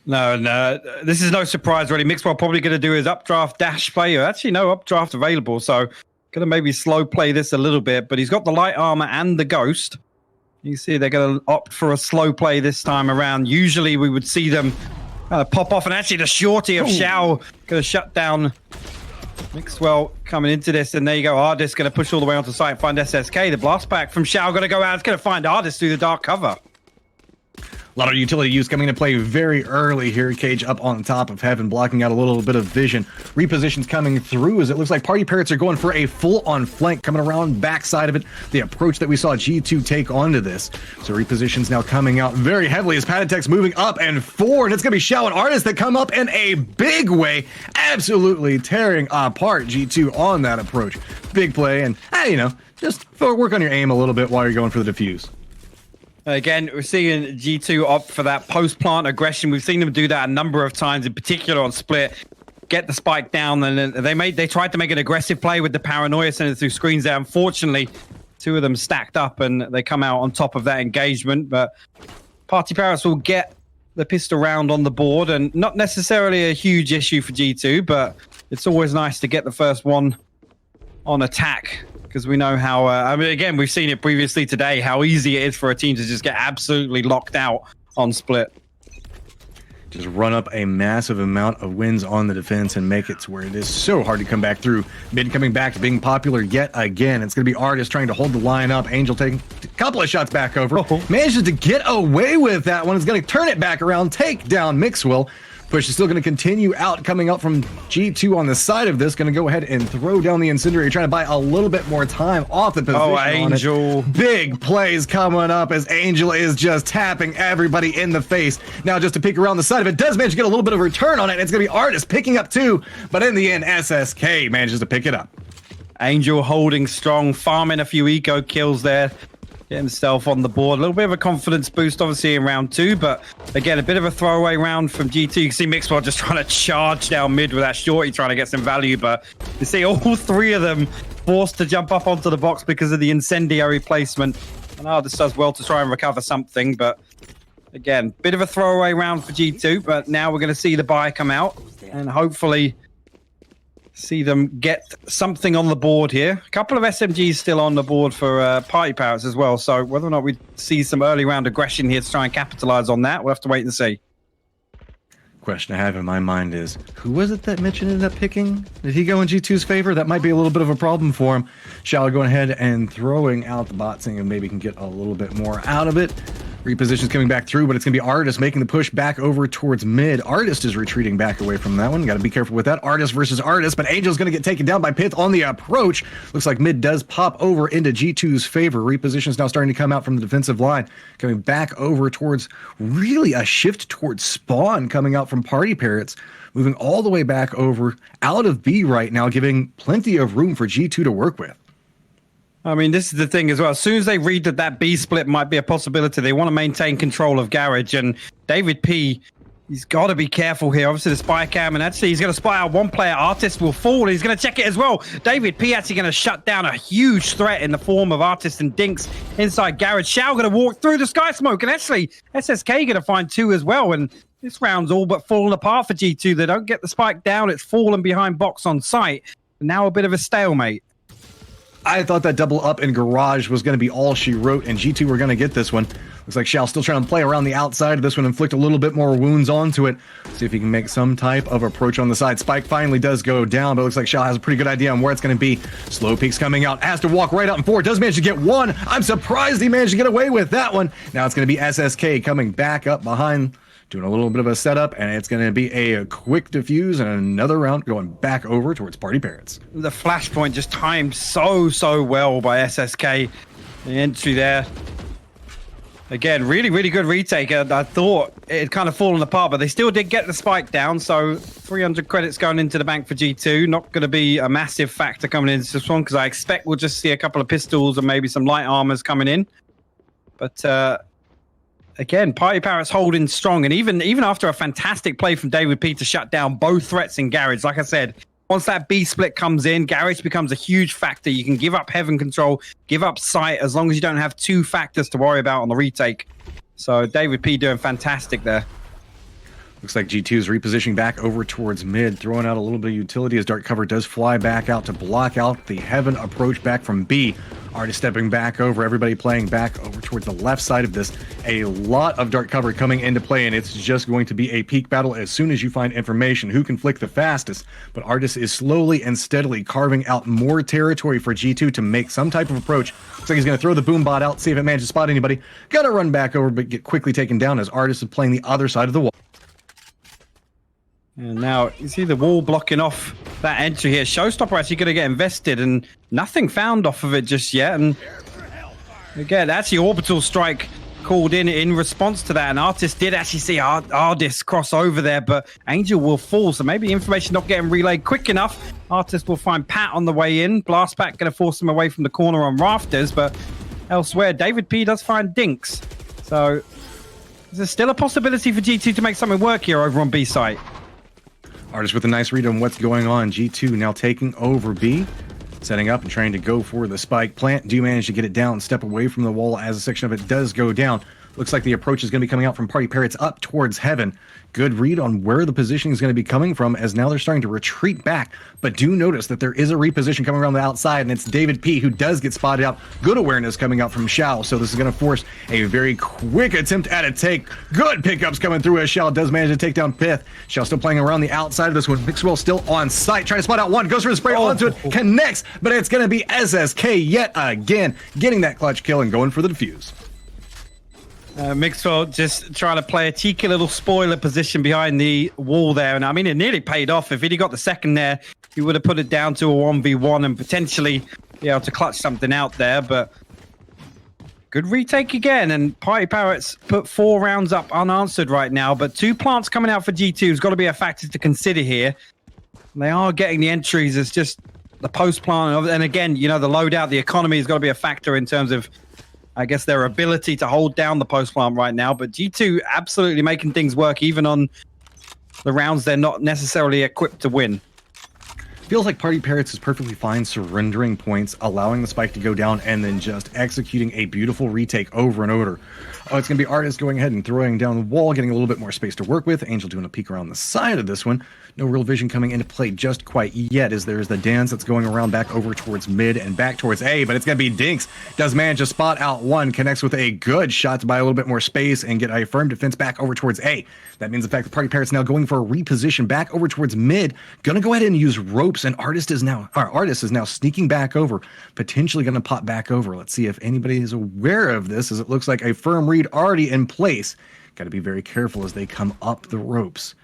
No, this is no surprise really. Mixwell probably going to do his updraft dash play. Actually, no updraft available, so going to maybe slow play this a little bit. But he's got the light armor and the ghost. You see they're going to opt for a slow play this time around. Usually we would see them pop off, and actually the shorty of Xiao going to shut down Mixwell coming into this. And there you go, Ardis going to push all the way onto site and find SSK. The blast back from Xiao going to go out. It's going to find Ardis through the dark cover. A lot of utility use coming into play very early here. Cage up on top of Heaven, blocking out a little bit of vision. Repositions coming through as it looks like PartyParrots are going for a full-on flank coming around backside of it. The approach that we saw G2 take onto this. So repositions now coming out very heavily as Patatek's moving up and forward. It's going to be Xiao and Ardis that come up in a big way, absolutely tearing apart G2 on that approach. Big play, and you know, just work on your aim a little bit while you're going for the defuse. Again, we're seeing G2 opt for that post-plant aggression. We've seen them do that a number of times, in particular on Split. Get the spike down, and they tried to make an aggressive play with the paranoia, sending it through screens there. Unfortunately, two of them stacked up, and they come out on top of that engagement. But PartyParrots will get the pistol round on the board, and not necessarily a huge issue for G2, but it's always nice to get the first one on attack. Because we know how, I mean, again, we've seen it previously today, how easy it is for a team to just get absolutely locked out on Split. Just run up a massive amount of wins on the defense and make it to where it is so hard to come back through. Mid coming back to being popular yet again. It's going to be Ardis trying to hold the line up. Angel taking a couple of shots back over. Manages to get away with that one. Is going to turn it back around, take down Mixwell. Push is still going to continue out, coming up from G2 on the side of this. Going to go ahead and throw down the incendiary, trying to buy a little bit more time off the position. Oh, Angel. Big plays coming up as Angel is just tapping everybody in the face. Now just to peek around the side of it, does manage to get a little bit of a return on it. It's going to be Ardis picking up two, but in the end, SSK manages to pick it up. Angel holding strong, farming a few eco kills there. Get himself on the board. A little bit of a confidence boost, obviously, in round two, but again, a bit of a throwaway round from G2. You can see Mixwell just trying to charge down mid with that shorty, trying to get some value, but you see all three of them forced to jump up onto the box because of the incendiary placement. And this does well to try and recover something, but again, bit of a throwaway round for G2, but now we're going to see the buy come out and hopefully see them get something on the board here. A couple of SMGs still on the board for PartyParrots as well, so whether or not we see some early round aggression here to try and capitalize on that, we'll have to wait and see. Question I have in my mind is, who was it that Mitch ended up picking? Did he go in G2's favor? That might be a little bit of a problem for him. Shall going ahead and throwing out the bot, saying maybe can get a little bit more out of it. Repositions coming back through, but it's going to be Ardis making the push back over towards mid. Ardis is retreating back away from that one. Got to be careful with that. Ardis versus Ardis, but Angel's going to get taken down by Pith on the approach. Looks like mid does pop over into G2's favor. Repositions now starting to come out from the defensive line. Coming back over towards really a shift towards spawn coming out from PartyParrots. Moving all the way back over out of B right now, giving plenty of room for G2 to work with. I mean, this is the thing as well. As soon as they read that B split might be a possibility, they want to maintain control of Garage. And David P, he's got to be careful here. Obviously, the spy cam, and actually, he's going to spy out one player. Artist will fall. He's going to check it as well. David P actually going to shut down a huge threat in the form of Artist and Dinks inside Garage. Shao going to walk through the sky smoke, and actually, SSK going to find two as well. And this round's all but fallen apart for G2. They don't get the spike down. It's fallen behind box on site. And now a bit of a stalemate. I thought that double up in Garage was going to be all she wrote, and G2 were going to get this one. Looks like Shao still trying to play around the outside of this one, inflict a little bit more wounds onto it. See if he can make some type of approach on the side. Spike finally does go down, but it looks like Shao has a pretty good idea on where it's going to be. Slow Peek's coming out, has to walk right out and forward. Does manage to get one. I'm surprised he managed to get away with that one. Now it's going to be SSK coming back up behind, doing a little bit of a setup, and it's going to be a quick defuse and another round going back over towards PartyParrots. The flashpoint just timed so well by SSK. The entry there. Again, really good retake. I thought it had kind of fallen apart, but they still did get the spike down, so 300 credits going into the bank for G2. Not going to be a massive factor coming into this one, because I expect we'll just see a couple of pistols and maybe some light armors coming in. But again, PartyParrots holding strong, and even after a fantastic play from David P to shut down both threats in Garage, like I said, once that B split comes in, Garage becomes a huge factor. You can give up Heaven control, give up sight, as long as you don't have two factors to worry about on the retake. So David P doing fantastic there. Looks like G2 is repositioning back over towards mid, throwing out a little bit of utility as Dark Cover does fly back out to block out the Heaven approach back from B. Artist stepping back over, everybody playing back over towards the left side of this. A lot of Dark Cover coming into play, and it's just going to be a peak battle as soon as you find information who can flick the fastest. But Artist is slowly and steadily carving out more territory for G2 to make some type of approach. Looks like he's going to throw the boom bot out, see if it manages to spot anybody. Gotta run back over, but get quickly taken down as Artist is playing the other side of the wall. And now you see the wall blocking off that entry here. Showstopper actually going to get invested, and nothing found off of it just yet. And again, actually Orbital Strike called in response to that, and Artist did actually see Ardis cross over there, but Angel will fall, so maybe information not getting relayed quick enough. Artist will find Pat on the way in. Blastback going to force him away from the corner on rafters, but elsewhere David P does find Dinks. So there's still a possibility for G2 to make something work here over on B site. Artist with a nice read on what's going on. G2 now taking over B, setting up and trying to go for the spike plant. Do manage to get it down, step away from the wall as a section of it does go down. Looks like the approach is going to be coming out from PartyParrots up towards Heaven. Good read on where the positioning is going to be coming from, as now they're starting to retreat back. But do notice that there is a reposition coming around the outside, and it's David P who does get spotted out. Good awareness coming out from Shao, so this is going to force a very quick attempt at a take. Good pickups coming through as Shao does manage to take down Pith. Shao still playing around the outside of this one. Mixwell still on site, trying to spot out one. Goes for the spray onto it, connects, but it's going to be SSK yet again, getting that clutch kill and going for the defuse. Mixwell just trying to play a cheeky little spoiler position behind the wall there. And I mean, it nearly paid off. If he'd got the second there, he would have put it down to a 1v1 and potentially be able to clutch something out there. But good retake again. And PartyParrots put 4 rounds up unanswered right now. But 2 plants coming out for G2 has got to be a factor to consider here. They are getting the entries. It's just the post plant. And again, you know, the loadout, the economy has got to be a factor in terms of, I guess, their ability to hold down the post plant right now. But G2 absolutely making things work, even on the rounds they're not necessarily equipped to win. Feels like PartyParrots is perfectly fine surrendering points, allowing the spike to go down, and then just executing a beautiful retake over and over. Oh, it's going to be Artist going ahead and throwing down the wall, getting a little bit more space to work with. Angel doing a peek around the side of this one. No real vision coming into play just quite yet, as there's the dance that's going around back over towards mid and back towards A, but it's going to be Dinks. Does manage to spot out one, connects with a good shot to buy a little bit more space and get a firm defense back over towards A. That means the fact that PartyParrots now going for a reposition back over towards mid. Going to go ahead and use ropes, and Artist is now sneaking back over, potentially going to pop back over. Let's see if anybody is aware of this, as it looks like a firm read already in place. Got to be very careful as they come up the ropes.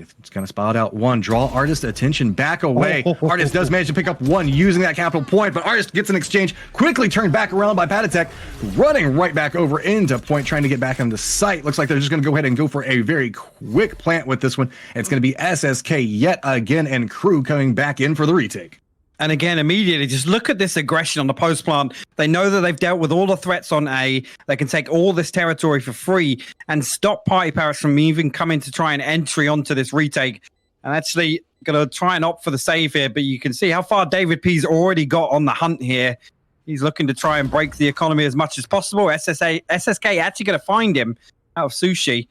It's going to spot out one, draw Artist attention, back away. Artist does manage to pick up one using that capital point, but Artist gets an exchange, quickly turned back around by Patatech, running right back over into point, trying to get back on the site. Looks like they're just going to go ahead and go for a very quick plant with this one. It's going to be SSK yet again, and crew coming back in for the retake. And again, immediately, just look at this aggression on the post plant. They know that they've dealt with all the threats on A. They can take all this territory for free and stop PartyParrots from even coming to try and entry onto this retake. And actually going to try and opt for the save here. But you can see how far David P's already got on the hunt here. He's looking to try and break the economy as much as possible. SSK actually going to find him out of Sushi.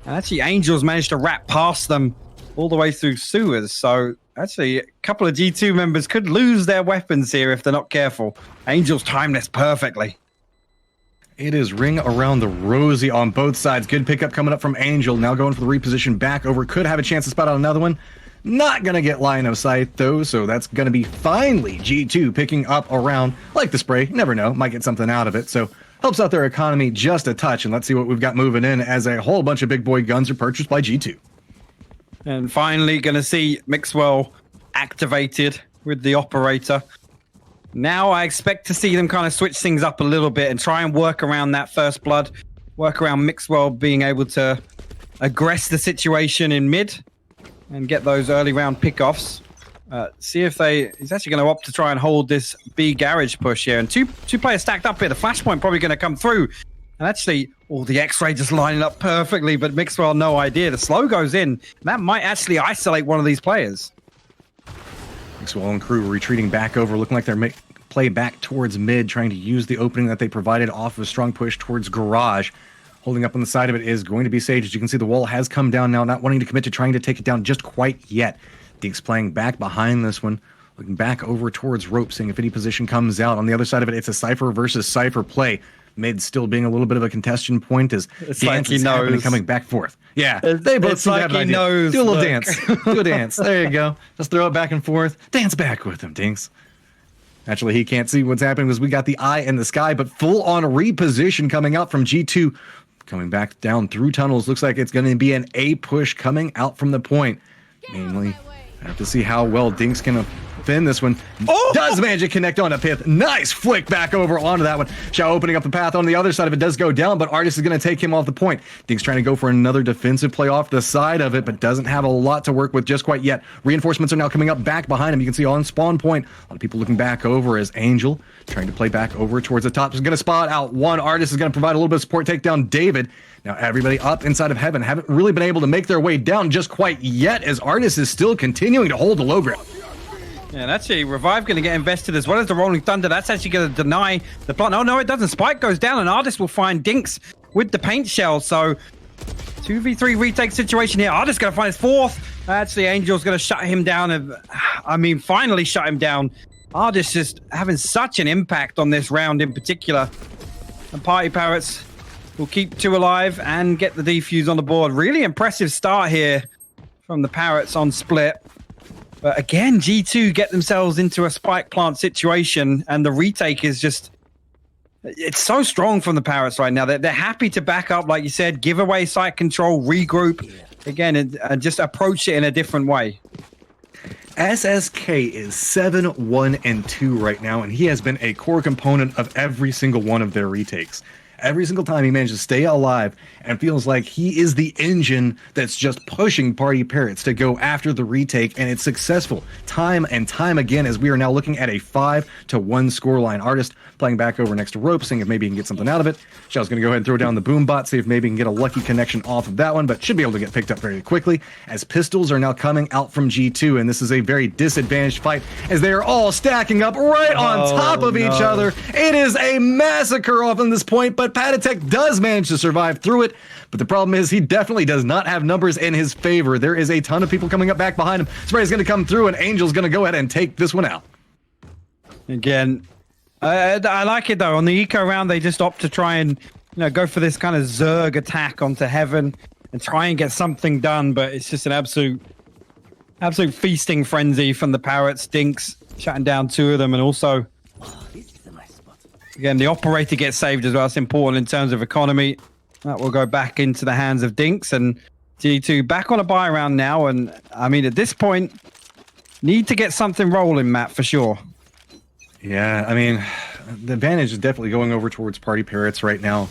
And actually, Angels managed to wrap past them all the way through sewers. So actually, a couple of G2 members could lose their weapons here if they're not careful. Angels timed this perfectly. It is ring around the rosy on both sides. Good pickup coming up from Angel. Now going for the reposition back over. Could have a chance to spot out another one. Not going to get line of sight, though, so that's going to be finally G2 picking up around. Like the spray, never know. Might get something out of it, so helps out their economy just a touch. And let's see what we've got moving in, as a whole bunch of big boy guns are purchased by G2. And finally, going to see Mixwell activated with the operator. Now I expect to see them kind of switch things up a little bit and try and work around that first blood, work around Mixwell being able to aggress the situation in mid and get those early round pickoffs. See if he's actually going to opt to try and hold this B garage push here. And two players stacked up here. The flashpoint probably going to come through. And actually, the X-ray just lining up perfectly, but Mixwell, no idea. The slow goes in. That might actually isolate one of these players. Mixwell and crew retreating back over, looking like they're play back towards mid, trying to use the opening that they provided off of a strong push towards garage. Holding up on the side of it is going to be Sage. As you can see, the wall has come down now, not wanting to commit to trying to take it down just quite yet. Dinks playing back behind this one, looking back over towards Rope, seeing if any position comes out. On the other side of it, it's a Cypher versus Cypher play. Mid still being a little bit of a contention point as it's dance like he is happening, knows. coming back forth. Yeah, they both seem to have an idea. Knows, do a little look. dance. Do a dance. There you go. Just throw it back and forth. Dance back with him, Dinks. Naturally, he can't see what's happening because we got the eye in the sky, but full-on reposition coming out from G2. Coming back down through tunnels. Looks like it's going to be an A push coming out from the point. Mainly, I have to see how well Dinks can defend this one. Oh! Does manage to connect on a Pith. Nice flick back over onto that one. Xiao opening up the path on the other side of it does go down, but Artist is going to take him off the point. Dinks trying to go for another defensive play off the side of it, but doesn't have a lot to work with just quite yet. Reinforcements are now coming up back behind him. You can see on spawn point, a lot of people looking back over as Angel trying to play back over towards the top. Is going to spot out one. Artist is going to provide a little bit of support, take down David. Now everybody up inside of Heaven haven't really been able to make their way down just quite yet as Artist is still continuing to hold the low ground. Yeah, and actually, Revive going to get invested as well as the Rolling Thunder. That's actually going to deny the plant. Oh, no, it doesn't. Spike goes down, and Artist will find Dinks with the paint shell. So, 2v3 retake situation here. Artist going to find his fourth. Actually, Angel's going to shut him down. I mean, finally shut him down. Artist just having such an impact on this round in particular. And PartyParrots will keep 2 alive and get the defuse on the board. Really impressive start here from the Parrots on split. But again, G2 get themselves into a spike plant situation, and the retake is just... It's so strong from the Parrots right now. They're happy to back up, like you said, give away site control, regroup, again, and just approach it in a different way. SSK is 7-1-2 right now, and he has been a core component of every single one of their retakes. Every single time he manages to stay alive and feels like he is the engine that's just pushing PartyParrots to go after the retake, and it's successful time and time again as we are now looking at a 5-1 scoreline. Artist playing back over next to Rope, seeing if maybe he can get something out of it. Xiao's going to go ahead and throw down the boom bot, see if maybe he can get a lucky connection off of that one, but should be able to get picked up very quickly as pistols are now coming out from G2, and this is a very disadvantaged fight as they are all stacking up right on top of each other. It is a massacre off on this point, but Patatek does manage to survive through it, but the problem is he definitely does not have numbers in his favor. There is a ton of people coming up back behind him. Spray's going to come through, and Angel's going to go ahead and take this one out. Again, I like it though. On the eco round, they just opt to try and go for this kind of Zerg attack onto Heaven and try and get something done, but it's just an absolute feasting frenzy from the Parrots. Dinks shutting down 2 of them, and also again, the operator gets saved as well. It's important in terms of economy. That will go back into the hands of Dinks, and G2 back on a buy round now. And I mean, at this point, need to get something rolling, Matt, for sure. Yeah, I mean, the advantage is definitely going over towards PartyParrots right now.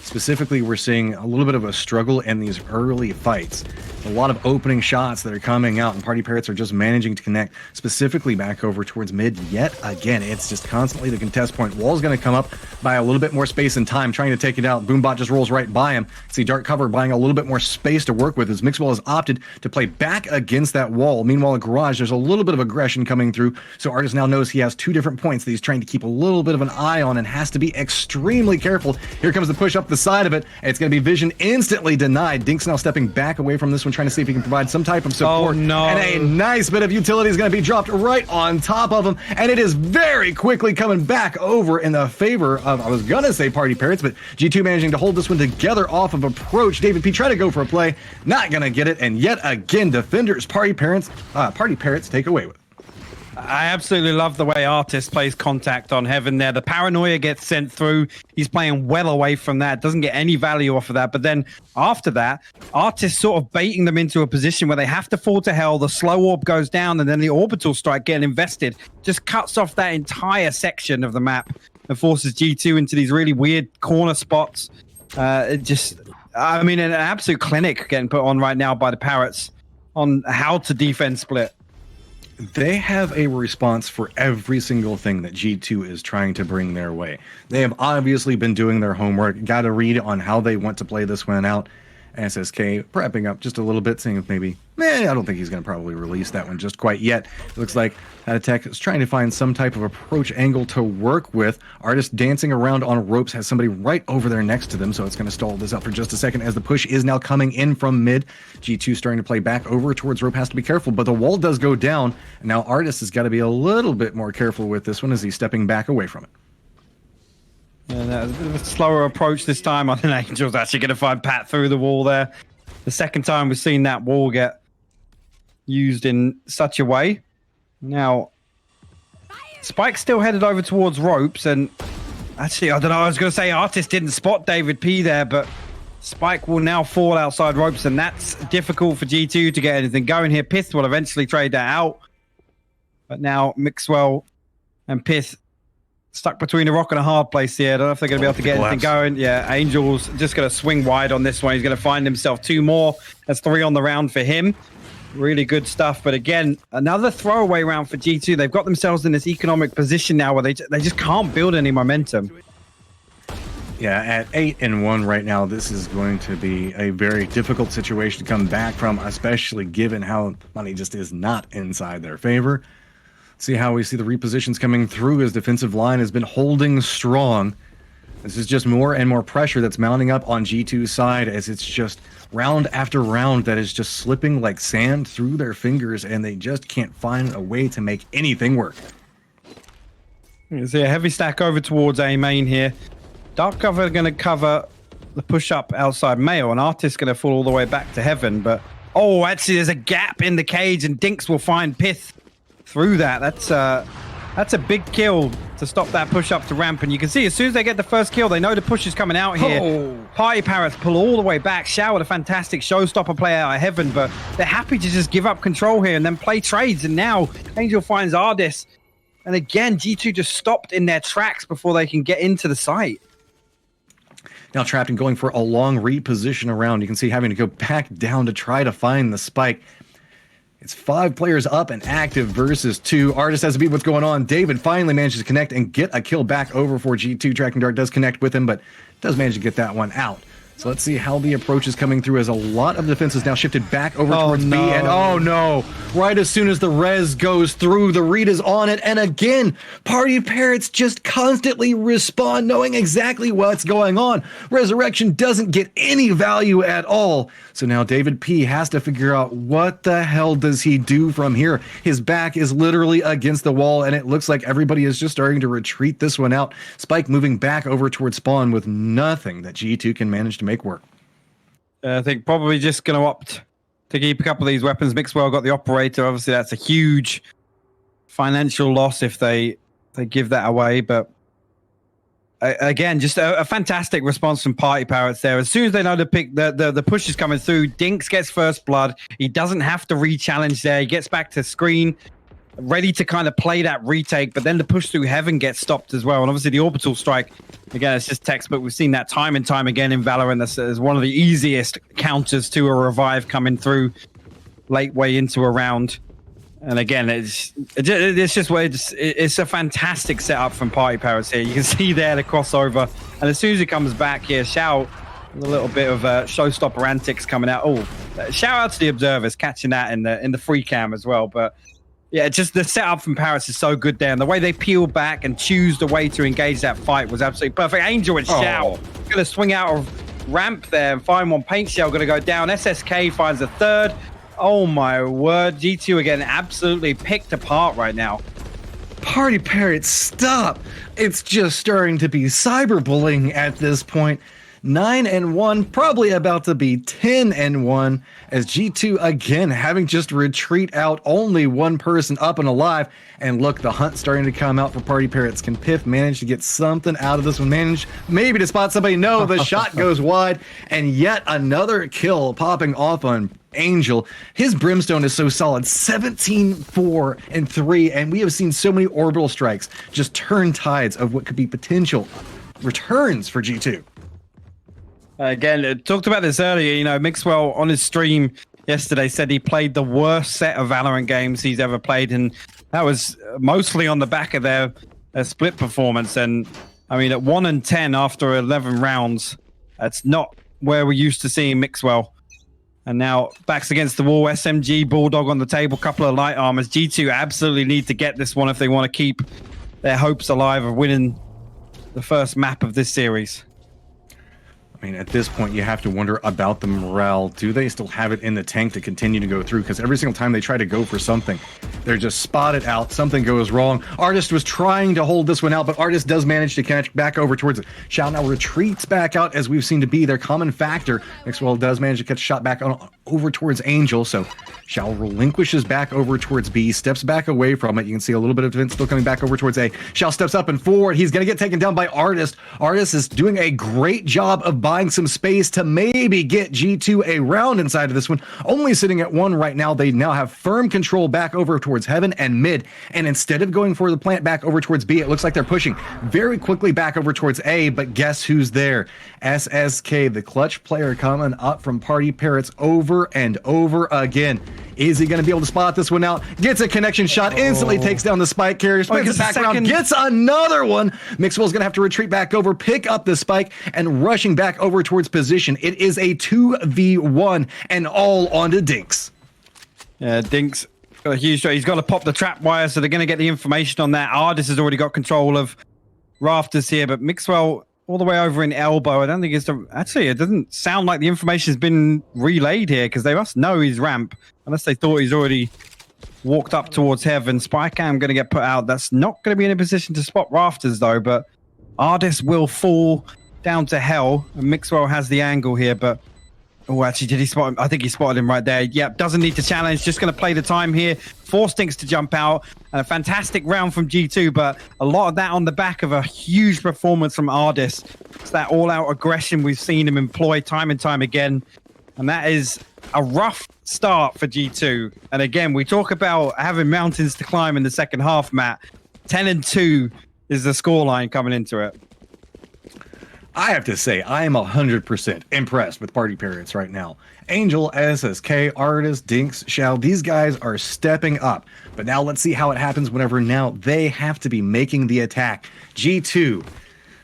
Specifically, we're seeing a little bit of a struggle in these early fights. A lot of opening shots that are coming out, and PartyParrots are just managing to connect specifically back over towards mid yet again. It's just constantly the contest point. Wall's going to come up by a little bit more space and time, trying to take it out. Boombot just rolls right by him. See Dark Cover buying a little bit more space to work with as Mixwell has opted to play back against that wall. Meanwhile, at Garage, there's a little bit of aggression coming through, so Artist now knows he has 2 different points that he's trying to keep a little bit of an eye on and has to be extremely careful. Here comes the push up the side of it. It's going to be vision instantly denied. Dinks now stepping back away from this one, trying to see if he can provide some type of support. Oh, no. And a nice bit of utility is going to be dropped right on top of him, and it is very quickly coming back over in the favor of, I was going to say PartyParrots, but G2 managing to hold this one together off of approach. David P try to go for a play, not going to get it, and yet again, defenders PartyParrots take away with it. I absolutely love the way Artist plays contact on Heaven there. The paranoia gets sent through. He's playing well away from that. Doesn't get any value off of that. But then after that, Artist sort of baiting them into a position where they have to fall to hell. The slow orb goes down, and then the orbital strike getting invested just cuts off that entire section of the map and forces G2 into these really weird corner spots. An absolute clinic getting put on right now by the Parrots on how to defend split. They have a response for every single thing that G2 is trying to bring their way. They have obviously been doing their homework, got a read on how they want to play this one out, SSK prepping up just a little bit, seeing if maybe, I don't think he's going to probably release that one just quite yet. It looks like Tech is trying to find some type of approach angle to work with. Artist dancing around on ropes, has somebody right over there next to them, so it's going to stall this out for just a second as the push is now coming in from mid. G2 starting to play back over towards rope, has to be careful, but the wall does go down. And now Artist has got to be a little bit more careful with this one as he's stepping back away from it. And a bit of a slower approach this time. I think Angel's actually going to find Pat through the wall there. The second time we've seen that wall get used in such a way. Now, Spike's still headed over towards ropes, and actually, I don't know, I was going to say Artist didn't spot David P there, but Spike will now fall outside ropes, and that's difficult for G2 to get anything going here. Pith will eventually trade that out, but now Mixwell and Pith stuck between a rock and a hard place here. I don't know if they're going to be able to get anything going. Yeah, Angel's just going to swing wide on this one. He's going to find himself 2 more. That's 3 on the round for him. Really good stuff. But again, another throwaway round for G2. They've got themselves in this economic position now where they just can't build any momentum. Yeah, at 8-1 right now, this is going to be a very difficult situation to come back from, especially given how money just is not inside their favor. See how we see the repositions coming through as defensive line has been holding strong. This is just more and more pressure that's mounting up on G2's side as it's just round after round that is just slipping like sand through their fingers, and they just can't find a way to make anything work. You see a heavy stack over towards A main here. Dark cover going to cover the push up outside Mayo, and Artist going to fall all the way back to heaven. But oh, actually there's a gap in the cage, and Dinks will find Pith through that. That's a big kill to stop that push up to ramp, and you can see as soon as they get the first kill, they know the push is coming out here. PartyParrots pull all the way back. Shao with a fantastic showstopper play out of heaven, but they're happy to just give up control here and then play trades, and now Angel finds Ardis, and again G2 just stopped in their tracks before they can get into the site. Now trapped and going for a long reposition around. You can see having to go back down to try to find the spike. It's 5 players up and active versus 2. Artist has to beat what's going on. David finally manages to connect and get a kill back over for G2. Tracking Dart does connect with him, but does manage to get that one out. So let's see how the approach is coming through as a lot of defense is now shifted back over towards B. And oh no, right as soon as the res goes through, the read is on it. And again, PartyParrots just constantly respawn knowing exactly what's going on. Resurrection doesn't get any value at all. So now David P has to figure out what the hell does he do from here. His back is literally against the wall, and it looks like everybody is just starting to retreat this one out. Spike moving back over towards spawn with nothing that G2 can manage to make work. I think probably just going to opt to keep a couple of these weapons. Mixwell got the operator. Obviously, that's a huge financial loss if they give that away. But again, just a fantastic response from PartyParrots there. As soon as they know the push is coming through, Dinks gets first blood. He doesn't have to re-challenge there. He gets back to screen, ready to kind of play that retake, but then the push through heaven gets stopped as well. And obviously the orbital strike, again, it's just textbook. We've seen that time and time again in Valorant. That's one of the easiest counters to a revive coming through late way into a round. And again, it's a fantastic setup from PartyParrots here. You can see there the crossover, and as soon as he comes back here, Shao, a little bit of showstopper antics coming out. Oh, shout out to the observers catching that in the free cam as well. But yeah, just the setup from Paris is so good there, and the way they peel back and choose the way to engage that fight was absolutely perfect. Angel and Shao gonna swing out of ramp there and find one. Paint Shell gonna go down. SSK finds a third. Oh my word, G2 again absolutely picked apart right now. PartyParrots, stop! It's just starting to be cyberbullying at this point. 9-1, probably about to be 10-1, as G2 again having just retreat out, only one person up and alive. And look, the hunt starting to come out for PartyParrots. Can Piff manage to get something out of this one? Manage maybe to spot somebody? No, the shot goes wide, and yet another kill popping off on Angel. His Brimstone is so solid, 17-4-3, and we have seen so many orbital strikes just turn tides of what could be potential returns for G2. Again, talked about this earlier, you know, Mixwell on his stream yesterday said he played the worst set of Valorant games he's ever played, and that was mostly on the back of their split performance. And I mean, at 1-10 after 11 rounds, that's not where we're used to seeing Mixwell. And now backs against the wall. SMG, Bulldog on the table, couple of light armors. G2 absolutely need to get this one if they want to keep their hopes alive of winning the first map of this series. I mean, at this point, you have to wonder about the morale. Do they still have it in the tank to continue to go through? Because every single time they try to go for something, they're just spotted out. Something goes wrong. Artist was trying to hold this one out, but Artist does manage to catch back over towards it. Shao now retreats back out, as we've seen to be their common factor. Mixwell does manage to catch a shot back over towards Angel, so Shao relinquishes back over towards B, steps back away from it. You can see a little bit of defense still coming back over towards A. Shao steps up and forward. He's going to get taken down by Artist. Artist is doing a great job of buying some space to maybe get G2 a round inside of this one. Only sitting at 1 right now. They now have firm control back over towards Heaven and Mid, and instead of going for the plant back over towards B, it looks like they're pushing very quickly back over towards A, but guess who's there? SSK, the clutch player, coming up from PartyParrots over and over again. Is he going to be able to spot this one out? Gets a connection shot, instantly takes down the spike carrier, spins it back around, gets another one. Mixwell's going to have to retreat back over, pick up the spike, and rushing back over towards position. It is a 2v1, and all onto Dinks. Yeah, Dinks got a huge shot. He's got to pop the trap wire, so they're going to get the information on that. Ardis has already got control of rafters here, but Mixwell all the way over in elbow. I don't think it's actually, it doesn't sound like the information has been relayed here, because they must know he's ramp, unless they thought he's already walked up towards Heaven. Spy cam going to get put out. That's not going to be in a position to spot rafters though, but Ardis will fall down to hell, and Mixwell has the angle here, but oh, actually, did he spot him? I think he spotted him right there. Yep, doesn't need to challenge. Just going to play the time here. Force Dinks to jump out. And a fantastic round from G2, but a lot of that on the back of a huge performance from Ardis. It's that all-out aggression we've seen him employ time and time again. And that is a rough start for G2. And again, we talk about having mountains to climb in the second half, Matt. 10-2 is the scoreline coming into it. I have to say, I am 100% impressed with PartyParrots right now. Angel, SSK, Artist, Dinks, Shao, these guys are stepping up. But now let's see how it happens whenever now they have to be making the attack. G2,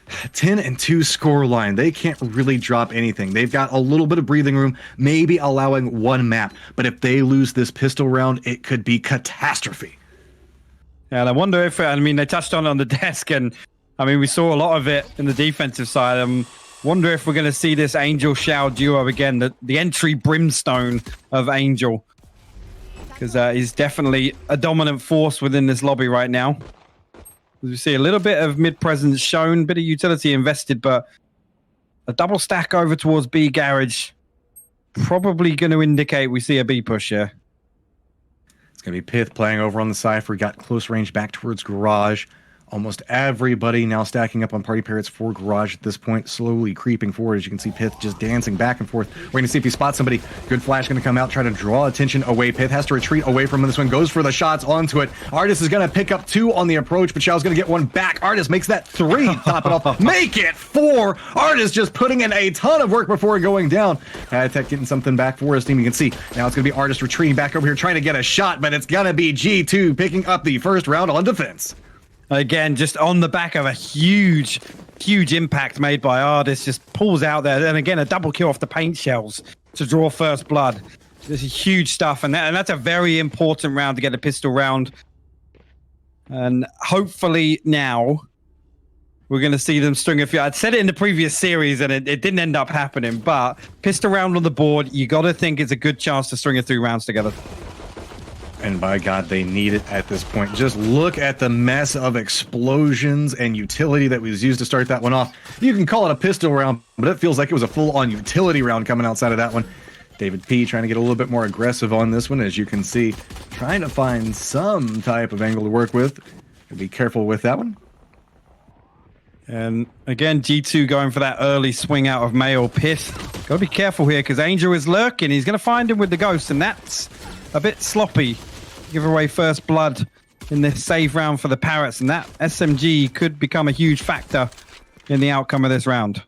10-2 scoreline. They can't really drop anything. They've got a little bit of breathing room, maybe allowing one map. But if they lose this pistol round, it could be catastrophe. Yeah, and I wonder if, I mean, they touched on it on the desk, and I mean, we saw a lot of it in the defensive side. Wonder if we're going to see this Angel-Shao duo again, the entry brimstone of Angel. Because he's definitely a dominant force within this lobby right now. As we see a little bit of mid-presence shown, bit of utility invested, but a double stack over towards B garage. Probably going to indicate we see a B push here. It's going to be Pith playing over on the Cypher, got close range back towards garage. Almost everybody now stacking up on PartyParrots for garage at this point, slowly creeping forward. As you can see, Pith just dancing back and forth. We're going to see if he spots somebody. Good flash going to come out, try to draw attention away. Pith has to retreat away from this one, goes for the shots onto it. Artist is going to pick up 2 on the approach, but Shao's going to get 1 back. Artist makes that 3, top it off. Make it 4. Artist just putting in a ton of work before going down. Tech getting something back for his team. You can see now it's going to be Artist retreating back over here, trying to get a shot, but it's going to be G2 picking up the first round on defense. Again, just on the back of a huge impact made by Ardis, just pulls out there. And again, a double kill off the paint shells to draw first blood. This is huge stuff. And that's a very important round to get a pistol round. And hopefully now we're going to see them string a few. I'd said it in the previous series and it didn't end up happening. But pistol round on the board, you got to think it's a good chance to string a 3 rounds together. And by God, they need it at this point. Just look at the mess of explosions and utility that was used to start that one off. You can call it a pistol round, but it feels like it was a full-on utility round coming outside of that one. David P trying to get a little bit more aggressive on this one, as you can see. Trying to find some type of angle to work with. Be careful with that one. And again, G2 going for that early swing out of Male Pith. Got to be careful here, because Angel is lurking. He's going to find him with the ghost, and that's a bit sloppy. Give away first blood in this save round for the Parrots, and that SMG could become a huge factor in the outcome of this round.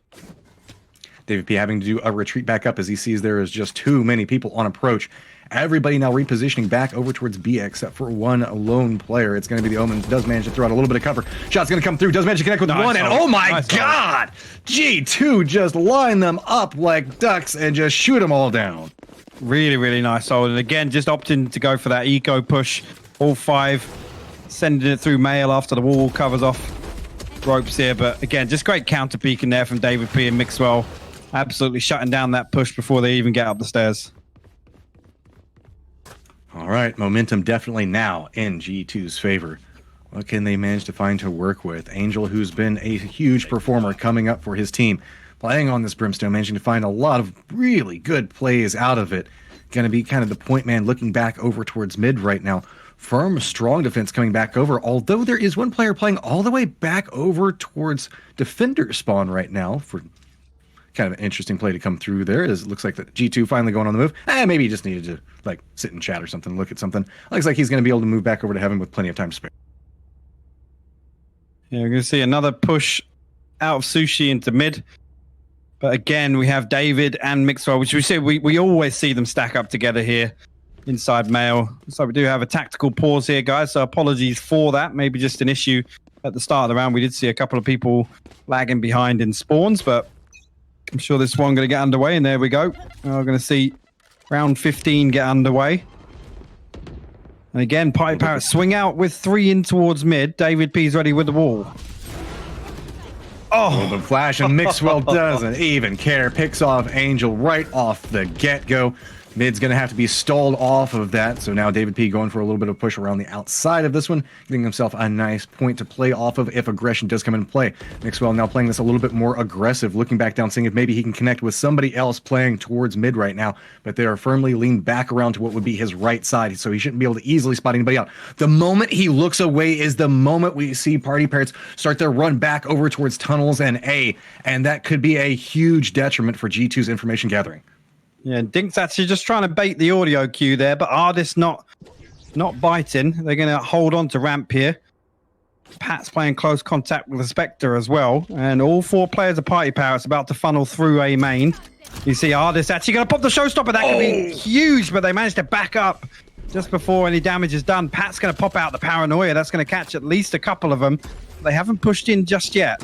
David P having to do a retreat back up as he sees there is just too many people on approach. Everybody now repositioning back over towards B except for one lone player. It's going to be the Omen. Does manage to throw out a little bit of cover. Shot's going to come through. Does manage to connect with one. And oh my God! G2 just line them up like ducks and just shoot them all down. Really, really nice hold. And again, just opting to go for that eco push. All 5 sending it through Mail after the wall covers off ropes here. But again, just great counter peeking there from David P and Mixwell. Absolutely shutting down that push before they even get up the stairs. All right, momentum definitely now in G2's favor. What can they manage to find to work with? Angel, who's been a huge performer coming up for his team, playing on this Brimstone, managing to find a lot of really good plays out of it. Going to be kind of the point man looking back over towards mid right now. Firm, strong defense coming back over, although there is one player playing all the way back over towards defender spawn right now for kind of an interesting play to come through there. It looks like the G2 finally going on the move. Maybe he just needed to like sit and chat or something, look at something. Looks like he's going to be able to move back over to heaven with plenty of time to spare. Yeah, we're going to see another push out of Sushi into mid. But again, we have David and Mixwell, which we said we always see them stack up together here inside Mail. So we do have a tactical pause here, guys. So apologies for that. Maybe just an issue at the start of the round. We did see a couple of people lagging behind in spawns, but I'm sure this one going to get underway, and there we go. We're going to see round 15 get underway. And again, PartyParrots swing out with 3 in towards mid. David P's ready with the wall. Oh, the flash, and Mixwell doesn't even care. Picks off Angel right off the get-go. Mid's going to have to be stalled off of that. So now David P going for a little bit of push around the outside of this one, getting himself a nice point to play off of if aggression does come into play. Mixwell now playing this a little bit more aggressive, looking back down, seeing if maybe he can connect with somebody else playing towards mid right now. But they are firmly leaned back around to what would be his right side, so he shouldn't be able to easily spot anybody out. The moment he looks away is the moment we see PartyParrots start their run back over towards tunnels and A, and that could be a huge detriment for G2's information gathering. Yeah, Dink's actually just trying to bait the audio cue there, but Ardis not biting. They're going to hold on to ramp here. Pat's playing close contact with the Spectre as well, and all 4 players of PartyParrots about to funnel through A main. You see Ardis actually going to pop the showstopper. That could be huge, but they managed to back up just before any damage is done. Pat's going to pop out the paranoia. That's going to catch at least a couple of them. They haven't pushed in just yet.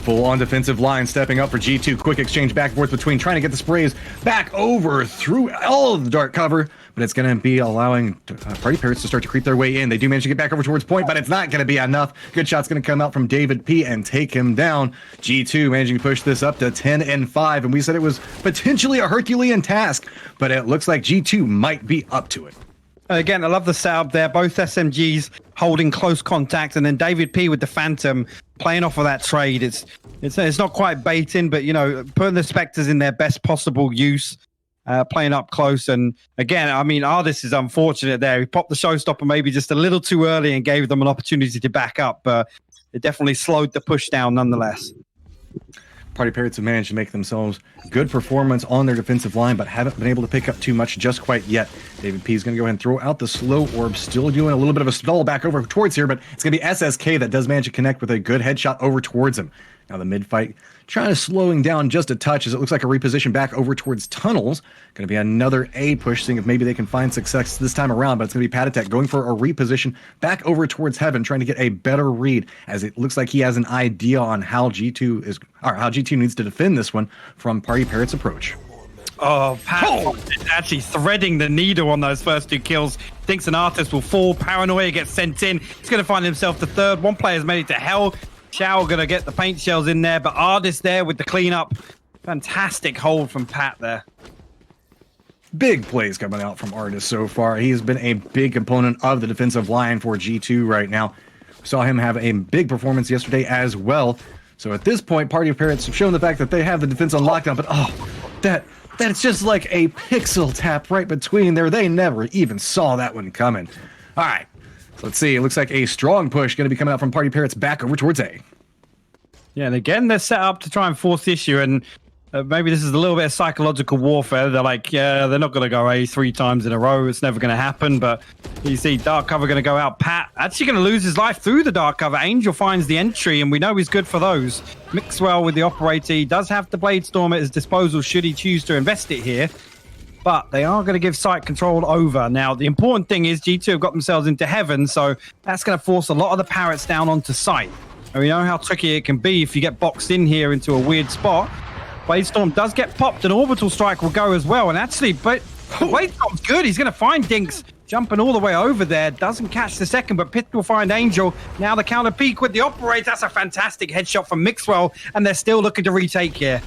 Full on defensive line stepping up for G2. Quick exchange back and forth between trying to get the sprays back over through all of the dark cover, but it's going to be allowing PartyParrots to start to creep their way in. They do manage to get back over towards point, but it's not going to be enough. Good shot's going to come out from David P and take him down. G2 managing to push this up to 10-5, and we said it was potentially a Herculean task, but it looks like G2 might be up to it. Again, I love the setup there. Both SMGs holding close contact, and then David P with the Phantom playing off of that trade. It's not quite baiting, but, you know, putting the Spectres in their best possible use, playing up close. And again, I mean, Ardis is unfortunate there. He popped the showstopper maybe just a little too early and gave them an opportunity to back up, but it definitely slowed the push down nonetheless. PartyParrots have managed to make themselves good performance on their defensive line, but haven't been able to pick up too much just quite yet. David P is going to go ahead and throw out the slow orb, still doing a little bit of a stall back over towards here, but it's going to be SSK that does manage to connect with a good headshot over towards him. Now the mid fight trying to slowing down just a touch as it looks like a reposition back over towards tunnels. Going to be another A push, seeing if maybe they can find success this time around, but it's going to be PartyParrots going for a reposition back over towards heaven, trying to get a better read as it looks like he has an idea on how G2 needs to defend this one from PartyParrots' approach. Oh, Pat is actually threading the needle on those first 2 kills. Thinks an artist will fall. Paranoia gets sent in. He's going to find himself the third. One player's made it to hell. Shao going to get the paint shells in there, but Ardis there with the cleanup. Fantastic hold from Pat there. Big plays coming out from Ardis so far. He's been a big component of the defensive line for G2 right now. Saw him have a big performance yesterday as well. So at this point, PartyParrots have shown the fact that they have the defense on lockdown, but that's just like a pixel tap right between there. They never even saw that one coming. All right. Let's see. It looks like a strong push going to be coming out from PartyParrots back over towards A. Yeah, and again, they're set up to try and force the issue. And maybe this is a little bit of psychological warfare. They're like, yeah, they're not going to go A 3 times in a row. It's never going to happen. But you see dark cover going to go out. Pat actually going to lose his life through the dark cover. Angel finds the entry, and we know he's good for those. Mixwell with the operator. He does have the Blade Storm at his disposal should he choose to invest it here. But they are going to give site control over. Now, the important thing is G2 have got themselves into heaven, so that's going to force a lot of the Parrots down onto site. And we know how tricky it can be if you get boxed in here into a weird spot. Blade Storm does get popped, and Orbital Strike will go as well. And actually, but Blade Storm's good. He's going to find Dinks jumping all the way over there. Doesn't catch the second, but Pith will find Angel. Now the counter peak with the operator. That's a fantastic headshot from Mixwell, and they're still looking to retake here.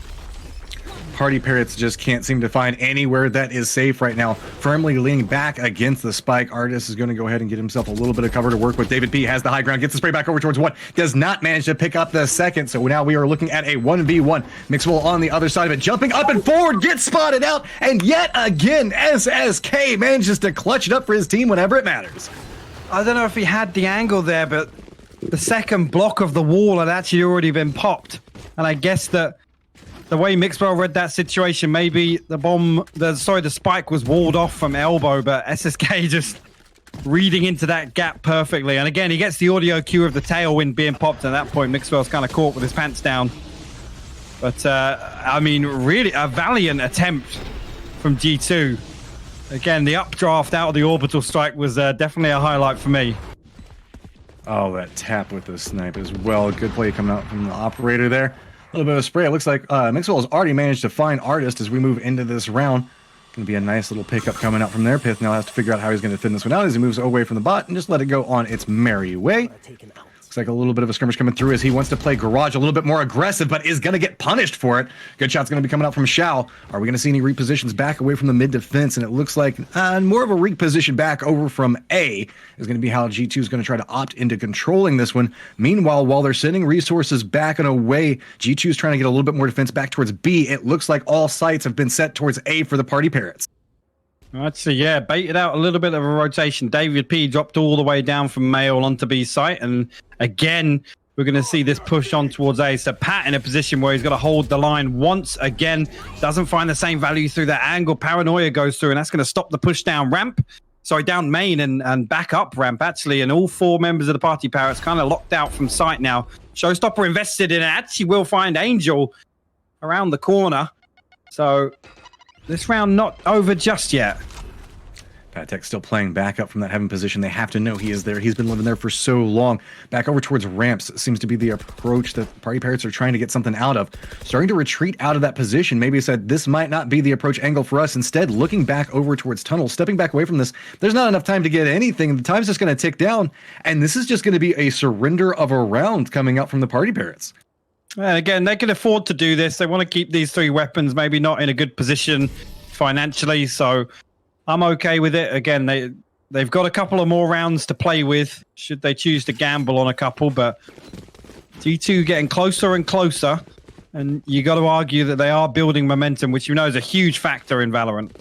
PartyParrots just can't seem to find anywhere that is safe right now. Firmly leaning back against the spike. Artist is going to go ahead and get himself a little bit of cover to work with. David P has the high ground, gets the spray back over towards one. Does not manage to pick up the second. So now we are looking at a 1v1. Mixwell on the other side of it, jumping up and forward, gets spotted out. And yet again, SSK manages to clutch it up for his team whenever it matters. I don't know if he had the angle there, but the second block of the wall had actually already been popped. And I guess that the way Mixwell read that situation, maybe the spike was walled off from elbow, but SSK just reading into that gap perfectly. And again, he gets the audio cue of the tailwind being popped. At that point, Mixwell's kind of caught with his pants down. But, I mean, really a valiant attempt from G2. Again, the updraft out of the orbital strike was definitely a highlight for me. Oh, that tap with the snipe as well. Good play coming out from the operator there. A little bit of spray. It looks like Mixwell has already managed to find Artist as we move into this round. Going to be a nice little pickup coming out from there. Pith now has to figure out how he's going to thin this one out as he moves away from the bot and just let it go on its merry way. Looks like a little bit of a skirmish coming through as he wants to play Garage a little bit more aggressive, but is going to get punished for it. Good shot's going to be coming out from Shao. Are we going to see any repositions back away from the mid defense? And it looks like more of a reposition back over from A is going to be how G2 is going to try to opt into controlling this one. Meanwhile, while they're sending resources back and away, G2 is trying to get a little bit more defense back towards B. It looks like all sights have been set towards A for the PartyParrots. Actually, yeah, baited out a little bit of a rotation. David P dropped all the way down from Mail onto B site. And again, we're going to see this push on towards A. So Pat in a position where he's got to hold the line once again. Doesn't find the same value through that angle. Paranoia goes through, and that's going to stop the push down ramp. Sorry, down main and back up ramp, actually. And all four members of the PartyParrots kind of locked out from sight now. Showstopper invested in it. Actually will find Angel around the corner. So this round not over just yet. Patek still playing back up from that heaven position. They have to know he is there. He's been living there for so long. Back over towards ramps seems to be the approach that PartyParrots are trying to get something out of. Starting to retreat out of that position. Maybe said this might not be the approach angle for us. Instead, looking back over towards tunnel, stepping back away from this. There's not enough time to get anything. The time's just going to tick down. And this is just going to be a surrender of a round coming out from the PartyParrots. And again, they can afford to do this. They want to keep these three weapons maybe not in a good position financially. So I'm okay with it. Again, they've got a couple of more rounds to play with should they choose to gamble on a couple, but G2 getting closer and closer, and you got to argue that they are building momentum, which you know is a huge factor in Valorant.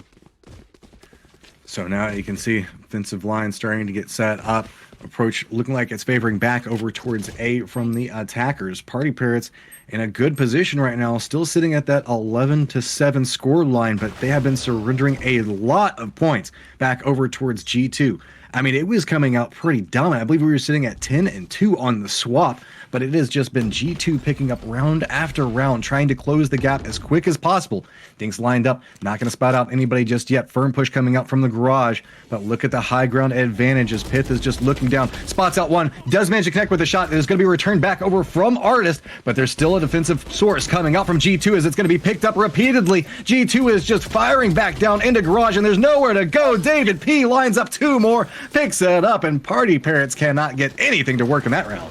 So now you can see offensive line starting to get set up. Approach looking like it's favoring back over towards A from the attackers. PartyParrots in a good position right now, still sitting at that 11-7 score line, but they have been surrendering a lot of points back over towards G2. I mean, it was coming out pretty dominant. I believe we were sitting at 10-2 on the swap, but it has just been G2 picking up round after round, trying to close the gap as quick as possible. Dinks lined up, not going to spot out anybody just yet. Firm push coming out from the garage, but look at the high ground advantage as Pith is just looking down. Spots out one, does manage to connect with a shot. It is going to be returned back over from Artist, but there's still a defensive source coming out from G2 as it's going to be picked up repeatedly. G2 is just firing back down into garage, and there's nowhere to go. David P lines up two more, picks it up, and PartyParrots cannot get anything to work in that round.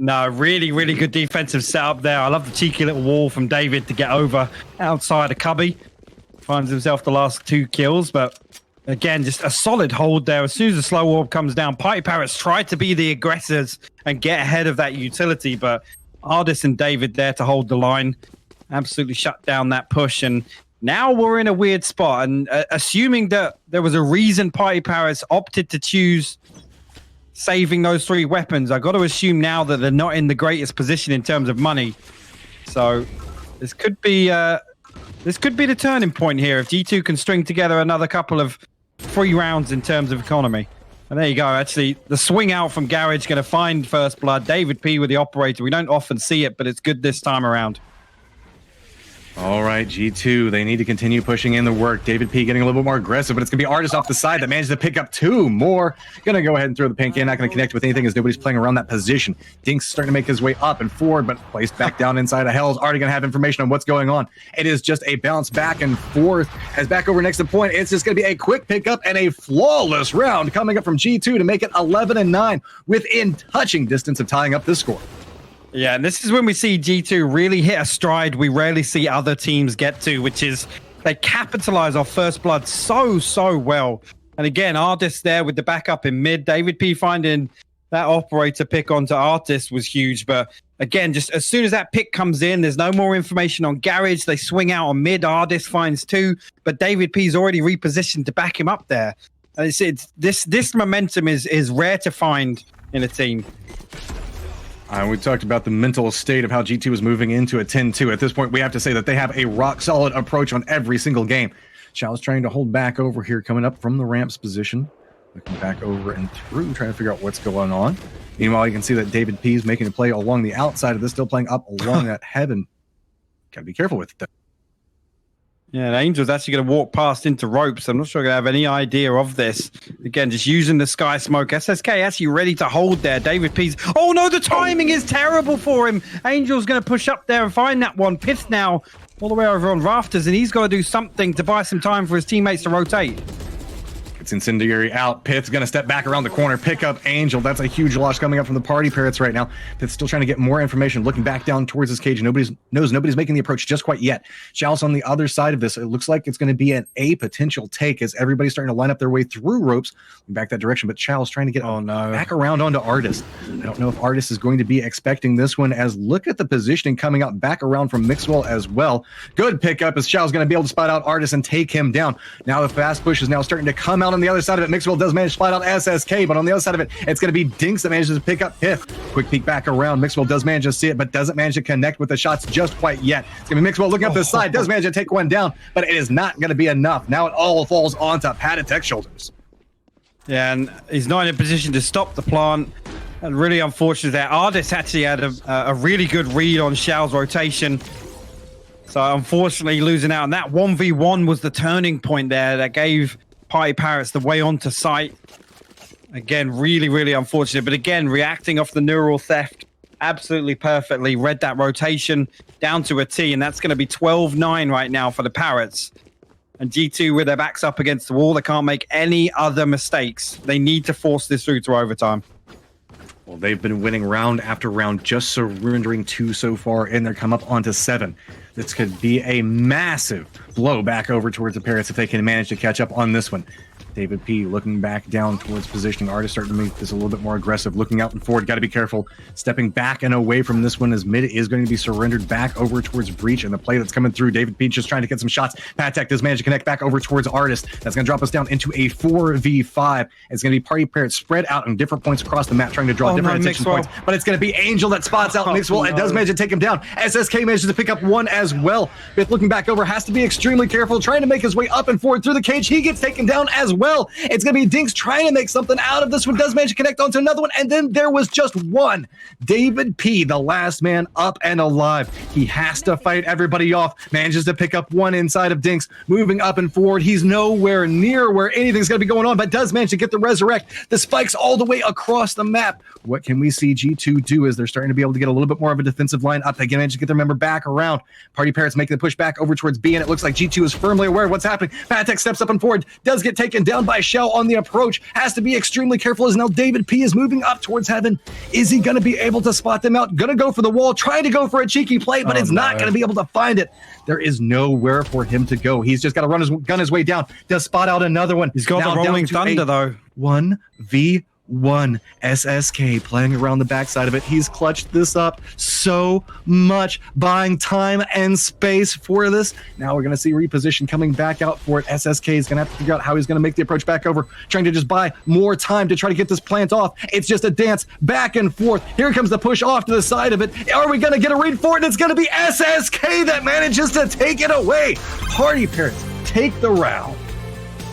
No, really, really good defensive setup there. I love the cheeky little wall from David to get over outside of Cubby. Finds himself the last 2 kills, but again, just a solid hold there. As soon as the slow orb comes down, PartyParrots try to be the aggressors and get ahead of that utility, but Ardis and David there to hold the line. Absolutely shut down that push, and now we're in a weird spot. And assuming that there was a reason PartyParrots opted to choose saving those 3 weapons, I got to assume now that they're not in the greatest position in terms of money. So this could be This could be the turning point here if G2 can string together another couple of free rounds in terms of economy. And there you go. Actually, the swing out from Garage going to find first blood. David P with the operator. We don't often see it, but it's good this time around. All right, G2, they need to continue pushing in the work. David P getting a little bit more aggressive, but it's going to be Artist off the side that managed to pick up 2 more. Going to go ahead and throw the pink in. Not going to connect with anything as nobody's playing around that position. Dink's starting to make his way up and forward, but placed back down inside of Hell's. Already going to have information on what's going on. It is just a bounce back and forth. As back over next to point, it's just going to be a quick pickup and a flawless round coming up from G2 to make it 11-9 within touching distance of tying up this score. Yeah, and this is when we see G2 really hit a stride we rarely see other teams get to, which is they capitalize off first blood so well. And again, Artist there with the backup in mid. David P finding that operator pick onto Artist was huge. But again, just as soon as that pick comes in, there's no more information on Garage. They swing out on mid. Artist finds 2, but David P's already repositioned to back him up there. And this momentum is rare to find in a team. We talked about the mental state of how G2 is moving into a 10-2. At this point, we have to say that they have a rock-solid approach on every single game. Shao is trying to hold back over here, coming up from the ramps position. Looking back over and through, trying to figure out what's going on. Meanwhile, you can see that David P is making a play along the outside of this, still playing up along that heaven. Gotta be careful with it, though. Yeah, and Angel's actually going to walk past into ropes. I'm not sure I'm going to have any idea of this. Again, just using the sky smoke. SSK actually ready to hold there. David P's... Oh, no, the timing is terrible for him. Angel's going to push up there and find that one. Pith now all the way over on rafters, and he's got to do something to buy some time for his teammates to rotate. It's Incendiary out. Pith's going to step back around the corner, pick up Angel. That's a huge loss coming up from the Party Parrots right now. Pith's still trying to get more information, looking back down towards his cage. Nobody's making the approach just quite yet. Xiao's on the other side of this. It looks like it's going to be an A potential take as everybody's starting to line up their way through ropes back that direction. But Xiao's trying to get back around onto Artist. I don't know if Artist is going to be expecting this one, as look at the positioning coming up back around from Mixwell as well. Good pickup as Xiao's going to be able to spot out Artist and take him down. Now the fast push is now starting to come out on the other side of it. Mixwell does manage to spot out SSK, but on the other side of it, it's going to be Dinks that manages to pick up Pith. Quick peek back around. Mixwell does manage to see it, but doesn't manage to connect with the shots just quite yet. It's going to be Mixwell looking up the side, does manage to take one down, but it is not going to be enough. Now it all falls onto Patatek's shoulders. Yeah, and he's not in a position to stop the plant. And really unfortunate that Artist actually had a really good read on Xiao's rotation. So unfortunately losing out, and that 1v1 was the turning point there that gave PartyParrots the way onto site. Again, really unfortunate, but again, reacting off the neural theft absolutely perfectly. Read that rotation down to a T, and that's going to be 12-9 right now for the Parrots. And G2 with their backs up against the wall, they can't make any other mistakes. They need to force this through to overtime. Well, they've been winning round after round, just surrendering 2 so far, and they're come up onto 7. This could be a massive blow back over towards the Parrots if they can manage to catch up on this one. David P looking back down towards positioning. Artist starting to make this a little bit more aggressive, looking out and forward. Got to be careful. Stepping back and away from this one as mid is going to be surrendered back over towards Breach, and the play that's coming through. David P just trying to get some shots. Patek does manage to connect back over towards Artist. That's going to drop us down into a 4v5. It's going to be Party Parrots spread out on different points across the map, trying to draw different attention points. But it's going to be Angel that spots out Mixwell and does manage to take him down. SSK manages to pick up one as well. With looking back over, has to be extremely careful, trying to make his way up and forward through the cage. He gets taken down as well. It's going to be Dinks trying to make something out of this one, does manage to connect onto another one, and then there was just one. David P, the last man up and alive. He has to fight everybody off, manages to pick up one inside of Dinks, moving up and forward. He's nowhere near where anything's going to be going on, but does manage to get the resurrect. The spikes all the way across the map. What can we see G2 do as they're starting to be able to get a little bit more of a defensive line up? They can manage to get their member back around. Party Parrots making the push back over towards B, and it looks like G2 is firmly aware of what's happening. Patek steps up and forward, does get taken down by Shell on the approach, has to be extremely careful as now David P is moving up towards heaven. Is he going to be able to spot them out? Going to go for the wall, trying to go for a cheeky play, but it's not going to be able to find it. There is nowhere for him to go. He's just got to run his gun his way down. Does spot out another one. He's got the rolling thunder though. 1v1. Map1, SSK playing around the backside of it. He's clutched this up so much, buying time and space for this. Now we're going to see reposition coming back out for it. SSK is going to have to figure out how he's going to make the approach back over, trying to just buy more time to try to get this plant off. It's just a dance back and forth. Here comes the push off to the side of it. Are we going to get a read for it? It's going to be SSK that manages to take it away. PartyParrots take the round.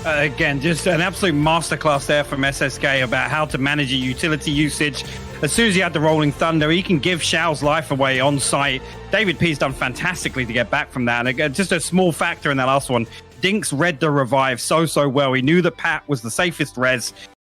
Again, just an absolute masterclass there from SSK about how to manage your utility usage. As soon as he had the Rolling Thunder, he can give Shao's life away on site. David P's done fantastically to get back from that. And again, just a small factor in that last one. Dinks read the revive so well. He knew that Pat was the safest res.